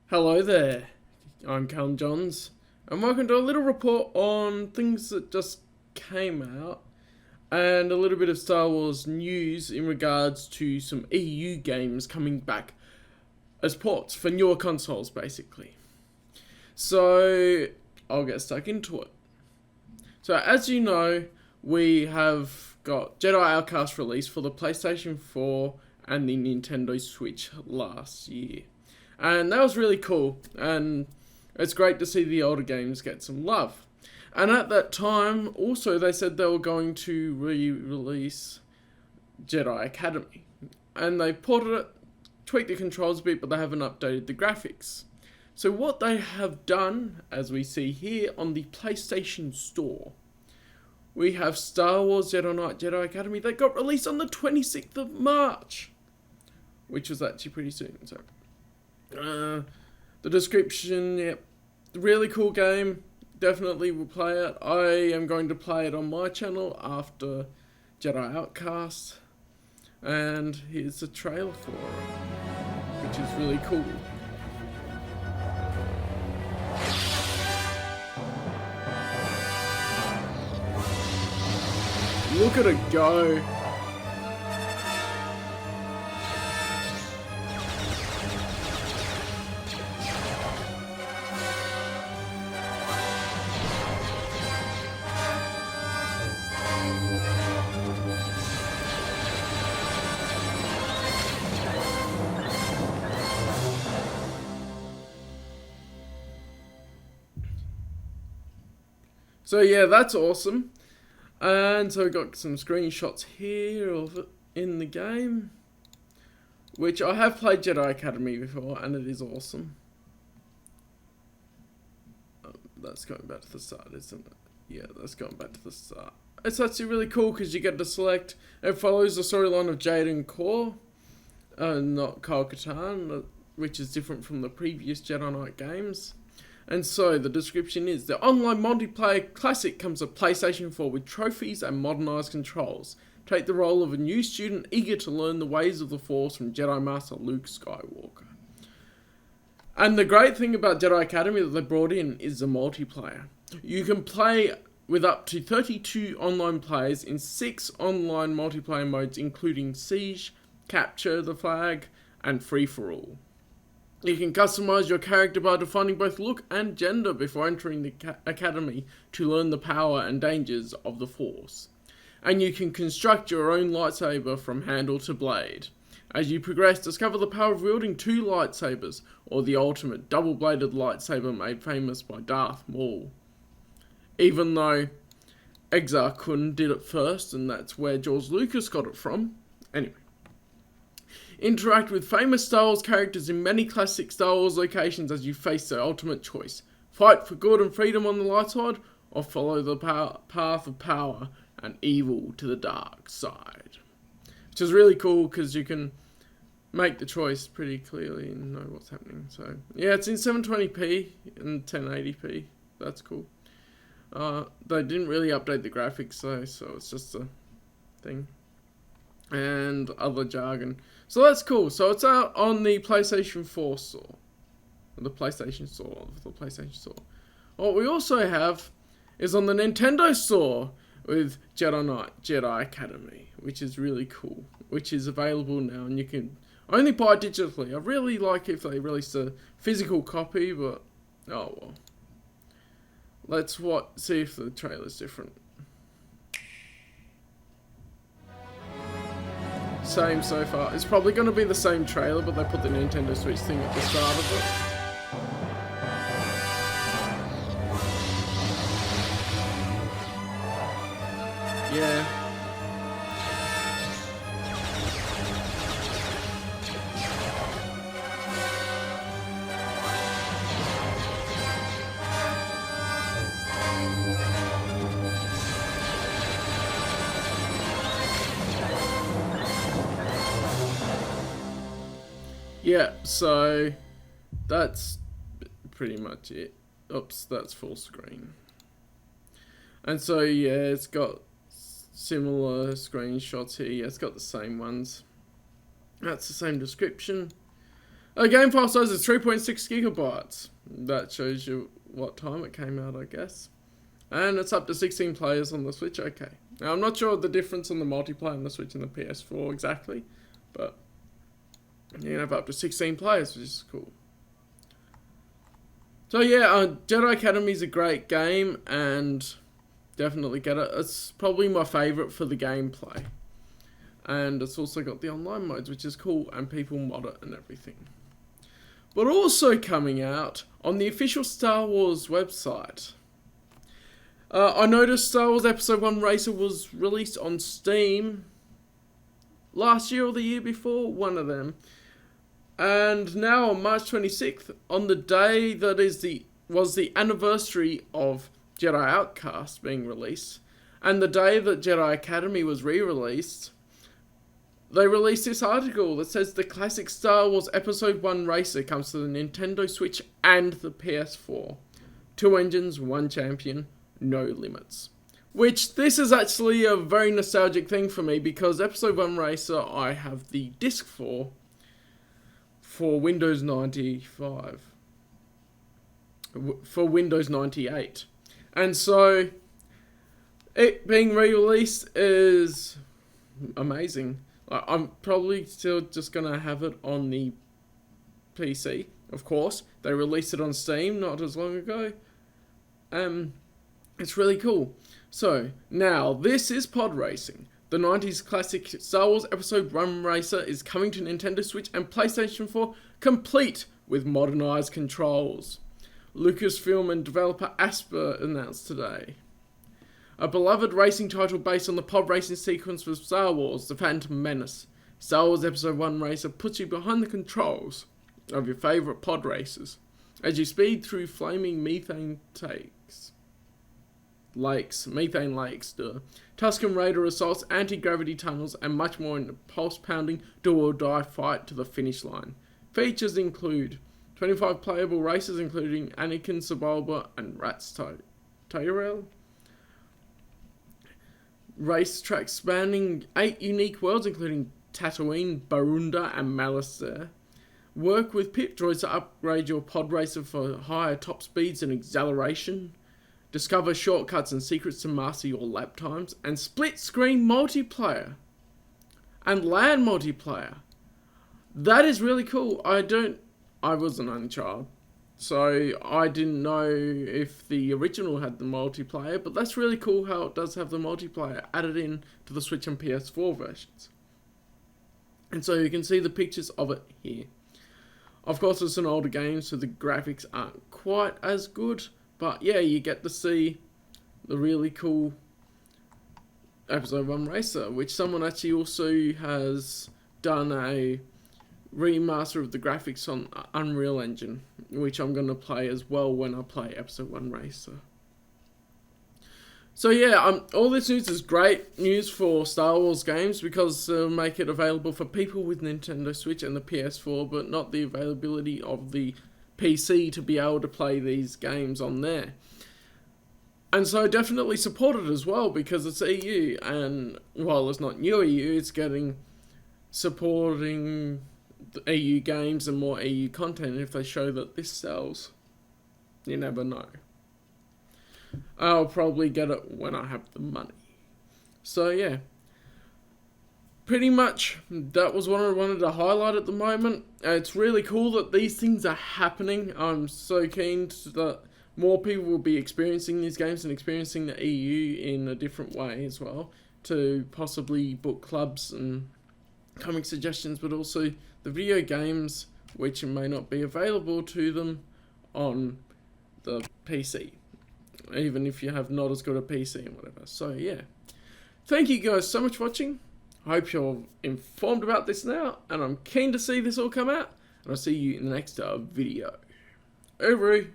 Hello there, I'm Callum and welcome to a little report on things that just came out and a little bit of Star Wars news in regards to some EU games coming back as ports for newer consoles, basically. So, I'll get stuck into it. So, as you know, we have got Jedi Outcast released for the PlayStation 4 and the Nintendo Switch last year. And that was really cool, and it's great to see the older games get some love. And at that time, also, they said they were going to re-release Jedi Academy. And they ported it, tweaked the controls a bit, but they haven't updated the graphics. So what they have done, as we see here on the PlayStation Store, we have Star Wars Jedi Knight Jedi Academy that got released on the 26th of March, which was actually pretty soon, so... the description, yep, really cool game, definitely will play it. I am going to play it on my channel after Jedi Outcast, and here's the trailer for it, which is really cool. Look at it go. So yeah, that's awesome. And so we got some screenshots here of it in the game, which I have played Jedi Academy before, and it is awesome. That's going back to the start, isn't it? Yeah, that's going back to the start. It's actually really cool because you get to select. It follows the storyline of Jade and Core, not Kyle Katarn, which is different from the previous Jedi Knight games. And so, the description is, the online multiplayer classic comes to PlayStation 4 with trophies and modernised controls. Take the role of a new student eager to learn the ways of the Force from Jedi Master Luke Skywalker. And the great thing about Jedi Academy that they brought in is the multiplayer. You can play with up to 32 online players in 6 online multiplayer modes, including Siege, Capture the Flag, and Free-for-All. You can customize your character by defining both look and gender before entering the academy to learn the power and dangers of the Force. And you can construct your own lightsaber from handle to blade. As you progress, discover the power of wielding 2 lightsabers, or the ultimate double-bladed lightsaber made famous by Darth Maul. Even though Exar Kun did it first, and that's where George Lucas got it from. Anyway. Interact with famous Star Wars characters in many classic Star Wars locations as you face their ultimate choice. Fight for good and freedom on the light side, or follow the path of power and evil to the dark side. Which is really cool because you can make the choice pretty clearly and know what's happening. So yeah, it's in 720p and 1080p. That's cool. They didn't really update the graphics though, so it's just a thing. And other jargon. So that's cool. So it's out on the PlayStation 4 store. The PlayStation Store. What we also have is on the Nintendo Store with Jedi Knight Jedi Academy, which is really cool. Which is available now, and you can only buy it digitally. I really like if they release a physical copy, but oh well. Let's see if the trailer's different. Same so far. It's probably going to be the same trailer, but they put the Nintendo Switch thing at the start of it. Yeah. Yeah, so that's pretty much it. Oops, that's full screen. And so yeah, it's got similar screenshots here. Yeah, it's got the same ones. That's the same description. Game file size is 3.6 gigabytes. That shows you what time it came out, I guess. And it's up to 16 players on the Switch. Okay. Now, I'm not sure the difference on the multiplayer on the Switch and the PS4 exactly, but you can have up to 16 players, which is cool. So yeah, Jedi Academy is a great game, and definitely get it. It's probably my favourite for the gameplay. And it's also got the online modes, which is cool, and people mod it and everything. But also coming out on the official Star Wars website. I noticed Star Wars Episode 1 Racer was released on Steam last year or the year before, one of them. And now on March 26th, on the day that was the anniversary of Jedi Outcast being released, and the day that Jedi Academy was re-released, they released this article that says the classic Star Wars Episode 1 Racer comes to the Nintendo Switch and the PS4. 2 engines, 1 champion, no limits. Which, this is actually a very nostalgic thing for me, because Episode 1 Racer I have the disc for Windows 95. For Windows 98. And so, it being re-released is amazing. I'm probably still just going to have it on the PC, of course. They released it on Steam not as long ago. It's really cool. So, now, this is pod racing. The 90s classic Star Wars Episode 1 Racer is coming to Nintendo Switch and PlayStation 4, complete with modernized controls. Lucasfilm and developer Asper announced today. A beloved racing title based on the pod racing sequence with Star Wars, The Phantom Menace. Star Wars Episode 1 Racer puts you behind the controls of your favourite pod races as you speed through flaming methane lakes, Tusken Raider assaults, anti-gravity tunnels, and much more in a pulse-pounding, do-or-die fight to the finish line. Features include 25 playable races, including Anakin, Sebulba, and Rat's Tyrell. Racetracks spanning 8 unique worlds, including Tatooine, Barunda, and Malastare. Work with pip droids to upgrade your pod racer for higher top speeds and acceleration. Discover shortcuts and secrets to master your lap times. And split-screen multiplayer. And LAN multiplayer. That is really cool. I was an only child, so I didn't know if the original had the multiplayer, but that's really cool how it does have the multiplayer added in to the Switch and PS4 versions. And so you can see the pictures of it here. Of course, it's an older game, so the graphics aren't quite as good, but yeah, you get to see the really cool Episode 1 Racer, which someone actually also has done a remaster of the graphics on Unreal Engine, which I'm going to play as well when I play Episode 1 Racer. So yeah, all this news is great news for Star Wars games, because it'll make it available for people with Nintendo Switch and the PS4, but not the availability of the PC to be able to play these games on there. And so definitely support it as well, because it's EU, and while it's not new EU, it's supporting the EU games and more EU content if they show that this sells. You never know. I'll probably get it when I have the money. So yeah, pretty much that was what I wanted to highlight at the moment. It's really cool that these things are happening. I'm so keen that more people will be experiencing these games and experiencing the EU in a different way as well, to possibly book clubs and comic suggestions, but also the video games which may not be available to them on the PC, even if you have not as good a PC and whatever. So yeah, thank you guys so much for watching. I hope you're informed about this now, and I'm keen to see this all come out, and I'll see you in the next video. Over.